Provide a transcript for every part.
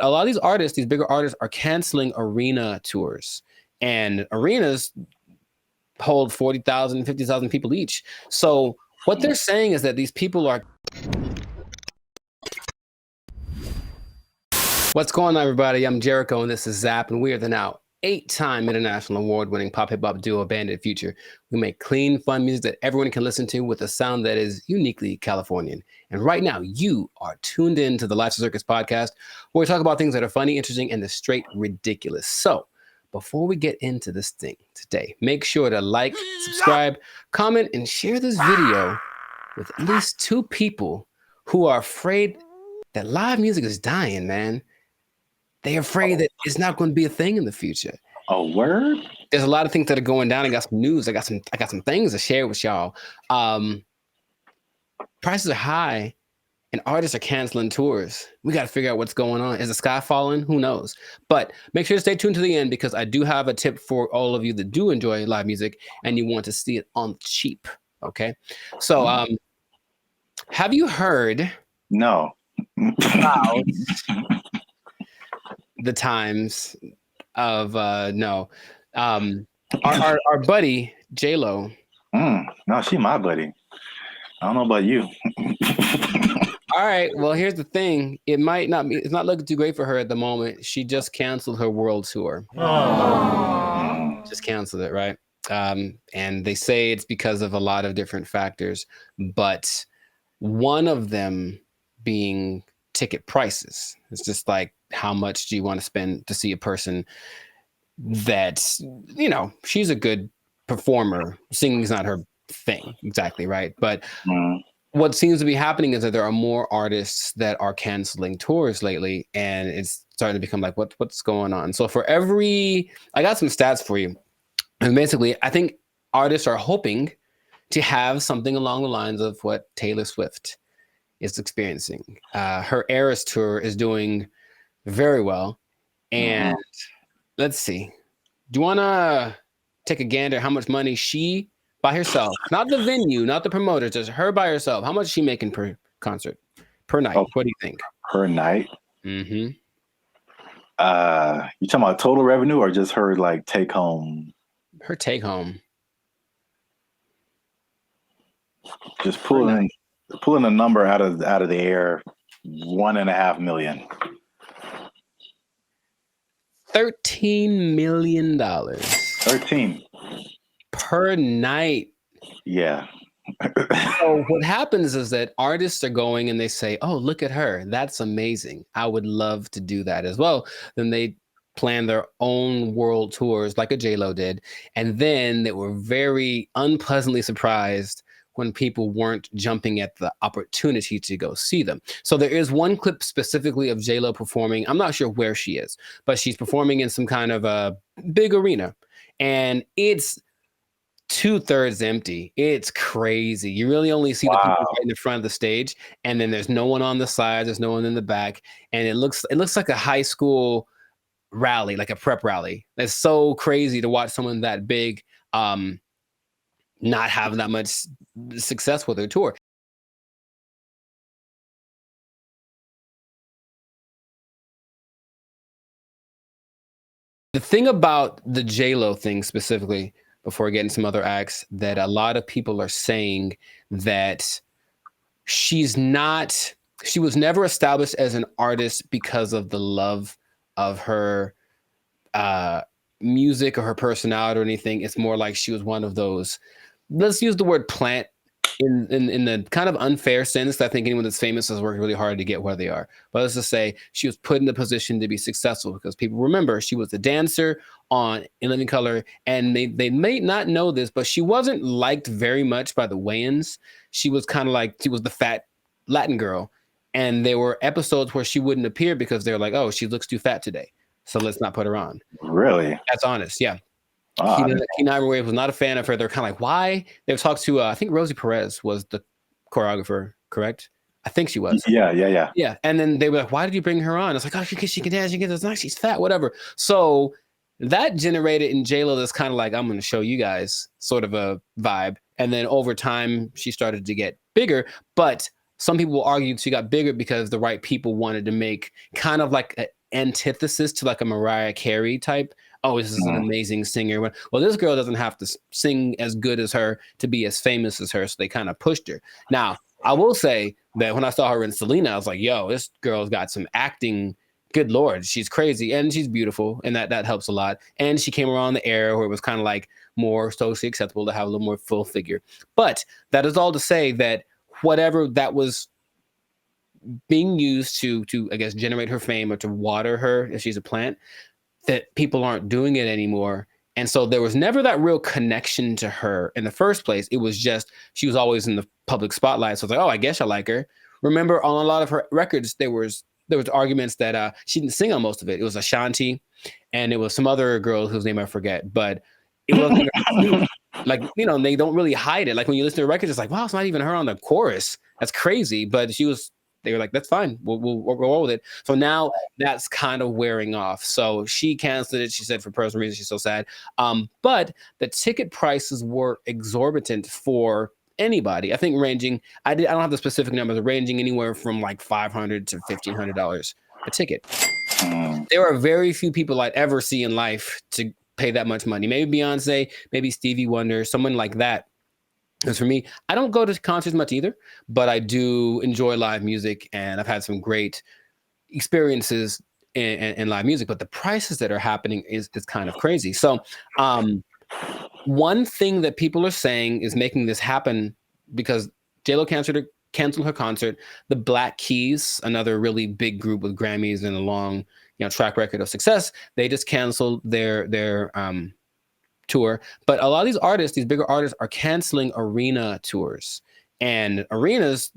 A lot of these artists, these bigger artists, are canceling arena tours, and arenas hold 40,000, 50,000 people each. So what they're saying is that these people are. What's going on, everybody? I'm Jericho, and this is Zap, and we are the now 8-time international award-winning pop hip-hop duo Bandit Future. We make clean, fun music that everyone can listen to with a sound that is uniquely Californian. And right now, you are tuned in to the Life's a Circus podcast, where we talk about things that are funny, interesting, and the straight ridiculous. So before we get into this thing today, make sure to like, subscribe, comment, and share this video with at least 2 people who are afraid that live music is dying, man. They're afraid that it's not going to be a thing in the future. A word? There's a lot of things that are going down. I got some news. I got some things to share with y'all. Prices are high and artists are canceling tours. We got to figure out what's going on. Is the sky falling? Who knows? But make sure to stay tuned to the end, because I do have a tip for all of you that do enjoy live music and you want to see it on the cheap. Okay. So have you heard? No. About the times of no. Our buddy J-Lo. No, she my buddy. I don't know about you. All right. Well, here's the thing. It's not looking too great for her at the moment. She just canceled her world tour. Just canceled it, right? And they say it's because of a lot of different factors, but one of them being ticket prices. It's just like, how much do you want to spend to see a person that's, she's a good performer. Singing's not her thing exactly, right? But what seems to be happening is that there are more artists that are canceling tours lately, and it's starting to become like, what's going on? So I got some stats for you. And basically, I think artists are hoping to have something along the lines of what Taylor Swift is experiencing. Her Eras tour is doing very well. And let's see. Do you want to take a gander how much money she by herself, not the venue, not the promoters, just her by herself, how much is she making per concert, per night? What do you think? Per night? Mm-hmm. You talking about total revenue or just her like take home? Her take home. Just pulling a number out of the air, $1.5 million. $13 million. 13 per night. Yeah. So what happens is that artists are going and they say, "Oh, look at her. That's amazing. I would love to do that as well." Then they plan their own world tours like a J-Lo did. And then they were very unpleasantly surprised when people weren't jumping at the opportunity to go see them. So there is one clip specifically of J-Lo performing. I'm not sure where she is, but she's performing in some kind of a big arena, and it's 2/3 empty. It's crazy. You really only see the people right in the front of the stage, and then there's no one on the sides, there's no one in the back, and it looks like a high school rally, like a prep rally. It's so crazy to watch someone that big not have that much success with their tour. The thing about the J-Lo thing specifically, before getting some other acts, that a lot of people are saying that she was never established as an artist because of the love of her music or her personality or anything. It's more like she was one of those, let's use the word plant in the kind of unfair sense. I think anyone that's famous has worked really hard to get where they are. But let's just say she was put in a position to be successful because people remember she was a dancer in Living Color, and they may not know this, but she wasn't liked very much by the Wayans. She was kind of like, she was the fat Latin girl, and there were episodes where she wouldn't appear because they're like, "Oh, she looks too fat today, so let's not put her on." Really? That's honest, yeah. Keena Ivory was not a fan of her. They're kind of like, why? They've talked to, I think Rosie Perez was the choreographer, correct? I think she was. Yeah. And then they were like, why did you bring her on? It's like, oh, because she can dance, she can dance, she's fat, whatever. So that generated in J-Lo this kind of like, I'm going to show you guys sort of a vibe. And then over time, she started to get bigger. But some people will argue she got bigger because the right people wanted to make kind of like antithesis to like a Mariah Carey type. Oh, this is an amazing singer. Well, this girl doesn't have to sing as good as her to be as famous as her, so they kind of pushed her. Now, I will say that when I saw her in Selena, I was like, yo, this girl's got some acting. Good Lord, she's crazy and she's beautiful, and that helps a lot. And she came around the era where it was kind of like more socially acceptable to have a little more full figure. But that is all to say that whatever that was being used to I guess generate her fame or to water her if she's a plant, that people aren't doing it anymore. And so there was never that real connection to her in the first place. It was just she was always in the public spotlight. So it's like, oh, I guess I like her. Remember, on a lot of her records, there was arguments that she didn't sing on most of it. It was Ashanti, and it was some other girl whose name I forget, but it wasn't like, you know, they don't really hide it. Like when you listen to the records, it's like, wow, it's not even her on the chorus. That's crazy. But they were like, that's fine. We'll roll with it. So now that's kind of wearing off. So she canceled it. She said for personal reasons, she's so sad. But the ticket prices were exorbitant for anybody. I think ranging, I don't have the specific numbers, ranging anywhere from like $500 to $1,500 a ticket. There are very few people I'd ever see in life to pay that much money. Maybe Beyonce, maybe Stevie Wonder, someone like that. As for me, I don't go to concerts much either, but I do enjoy live music, and I've had some great experiences in live music. But the prices that are happening is kind of crazy. So, one thing that people are saying is making this happen because J-Lo canceled her concert. The Black Keys, another really big group with Grammys and a long, track record of success, they just canceled their tour. But a lot of these artists, these bigger artists, are canceling arena tours, and arenas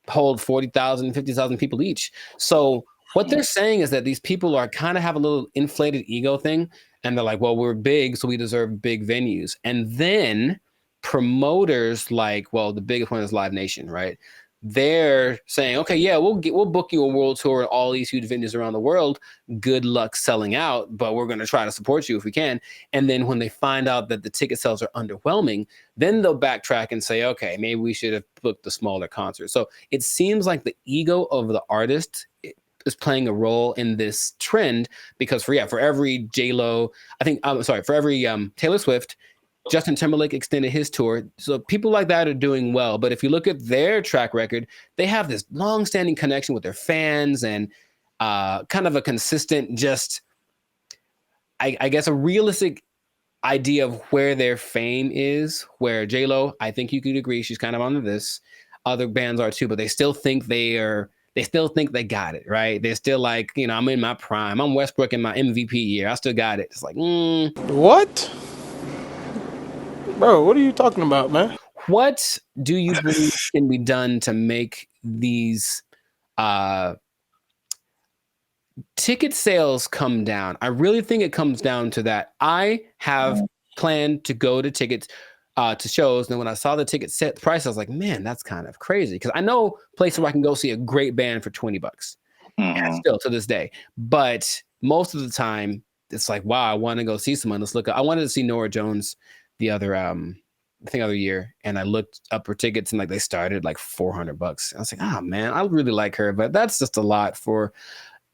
hold 40,000, 50,000 people each. So what they're saying is that these people are kind of have a little inflated ego thing, and they're like, well, we're big, so we deserve big venues. And then promoters like, well, the biggest one is Live Nation, right? They're saying, okay, yeah, we'll book you a world tour at all these huge venues around the world. Good luck selling out, but we're going to try to support you if we can. And then when they find out that the ticket sales are underwhelming, then they'll backtrack and say, okay, maybe we should have booked the smaller concert. So it seems like the ego of the artist is playing a role in this trend, because for every J-Lo, for every Taylor Swift, Justin Timberlake extended his tour. So people like that are doing well. But if you look at their track record, they have this long-standing connection with their fans and kind of a consistent, just, I guess, a realistic idea of where their fame is. Where J-Lo, I think you could agree, she's kind of onto this. Other bands are too, but they still think they still think they got it, right? They're still like, I'm in my prime. I'm Westbrook in my MVP year. I still got it. It's like, What? Bro, what are you talking about, man? What do you believe can be done to make these ticket sales come down? I really think it comes down to that. I have planned to go to tickets to shows, and when I saw the ticket set price, I was like, man, that's kind of crazy. Because I know places where I can go see a great band for $20, and still to this day. But most of the time, it's like, wow, I want to go see someone. Let's look up. I wanted to see Norah Jones the other other year, and I looked up her tickets, and like they started like $400. I was like, oh man, I really like her, but that's just a lot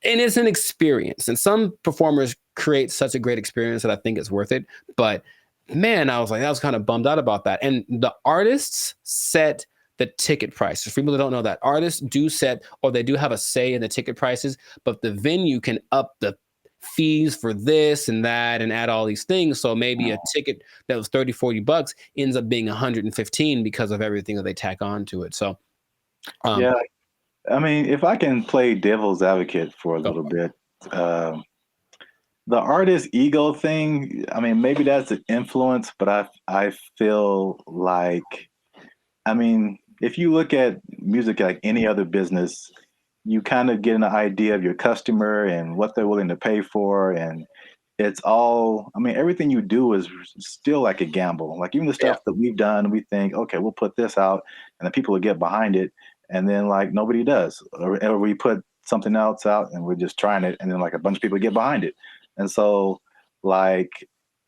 and it's an experience. And some performers create such a great experience that I think it's worth it. But man, I was kind of bummed out about that. And the artists set the ticket price. For people that don't know that, artists do set, or they do have a say in the ticket prices, but the venue can up the fees for this and that and add all these things. So maybe a ticket that was $30-$40 ends up being $115 because of everything that they tack on to it. So yeah, I mean, if I can play devil's advocate for a little bit, the artist ego thing, I mean, maybe that's an influence, but I feel like, I mean, if you look at music like any other business, you kind of get an idea of your customer and what they're willing to pay for. And it's all, I mean, everything you do is still like a gamble. Like even the stuff that we've done, we think, okay, we'll put this out and then people will get behind it. And then like nobody does. Or we put something else out and we're just trying it. And then like a bunch of people get behind it. And so like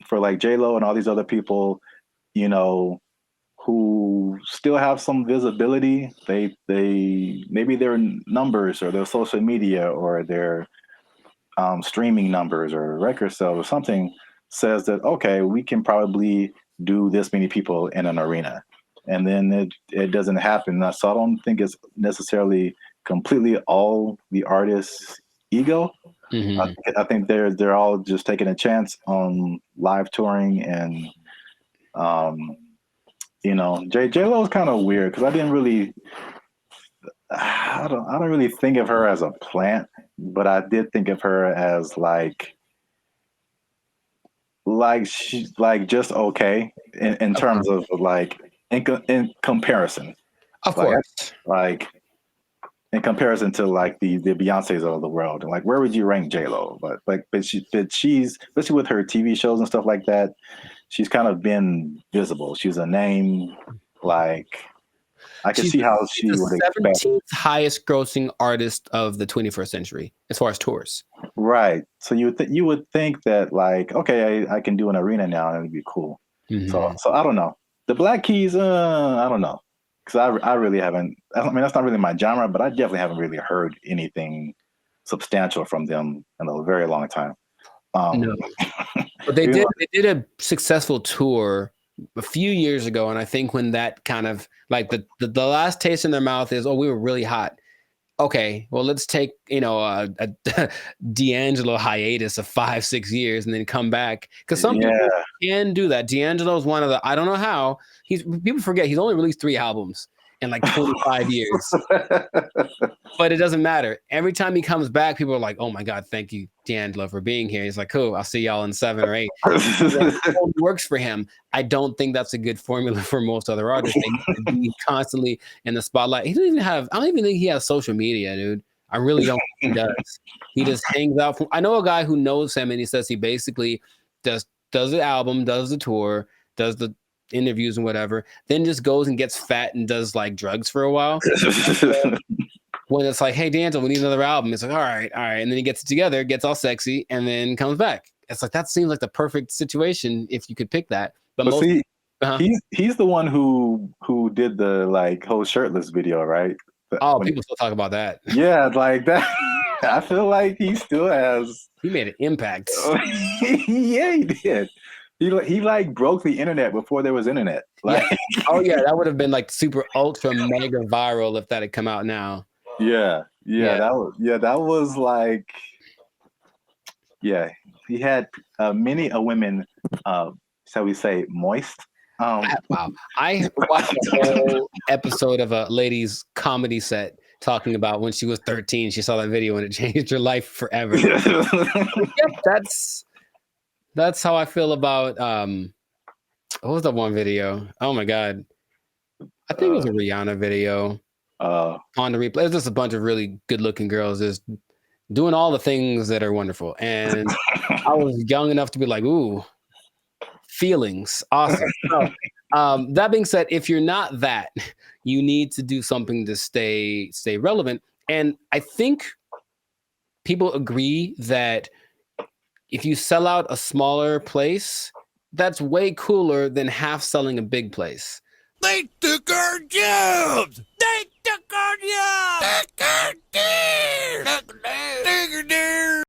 for like J-Lo and all these other people, who still have some visibility, they maybe their numbers or their social media or their streaming numbers or record sales or something says that, okay, we can probably do this many people in an arena. And then it doesn't happen. So I don't think it's necessarily completely all the artists' ego. I think they're all just taking a chance on live touring, and J Lo is kind of weird because I don't really think of her as a plant, but I did think of her as like she's like just okay in terms of like in comparison. Of course. Like in comparison to like the Beyoncés of the world, and like where would you rank J Lo? But she's, especially with her TV shows and stuff like that, she's kind of been visible. She's a name. Like I can see how she would expect. 17th highest grossing artist of the 21st century as far as tours. Right. So you would think that like, okay, I can do an arena now and it'd be cool. So I don't know. The Black Keys, I don't know. Because I really haven't. I mean, that's not really my genre, but I definitely haven't really heard anything substantial from them in a very long time. No, but they did a successful tour a few years ago, and I think when that kind of like the last taste in their mouth is, oh, we were really hot. Okay, well, let's take a D'Angelo hiatus of 5-6 years and then come back, because some people can do that. D'Angelo is one of the, I don't know how, people forget he's only released 3 albums in like 25 years, but it doesn't matter. Every time he comes back, people are like, oh my God, thank you, D'Angelo, for being here. He's like, cool, I'll see y'all in 7 or 8. It works for him. I don't think that's a good formula for most other artists. They need to be constantly in the spotlight. I don't even think he has social media, dude. I really don't think he does. He just hangs out. I know a guy who knows him, and he says he basically does the album, does the tour, does the interviews and whatever, then just goes and gets fat and does like drugs for a while. When it's like, hey, D'Angelo, we need another album. It's like, all right. And then he gets it together, gets all sexy, and then comes back. It's like, that seems like the perfect situation if you could pick that. But he's the one who did the like whole shirtless video, right? People still talk about that. Yeah, like that. I feel like he still has. He made an impact. Yeah, he did. He like broke the internet before there was internet. Like, oh yeah, that would have been like super ultra mega viral if that had come out now. Yeah. That was like, he had many a women, shall we say, moist. Wow, I watched a whole episode of a lady's comedy set talking about when she was 13. She saw that video and it changed her life forever. Yep, that's how I feel about what was that one video? Oh my God, I think it was a Rihanna video. On the replay, it's just a bunch of really good-looking girls just doing all the things that are wonderful. And I was young enough to be like, ooh, feelings, awesome. So, that being said, if you're not that, you need to do something to stay relevant. And I think people agree that if you sell out a smaller place, that's way cooler than half selling a big place. They took our jobs! They took our jobs! Took our deer! Took our deer!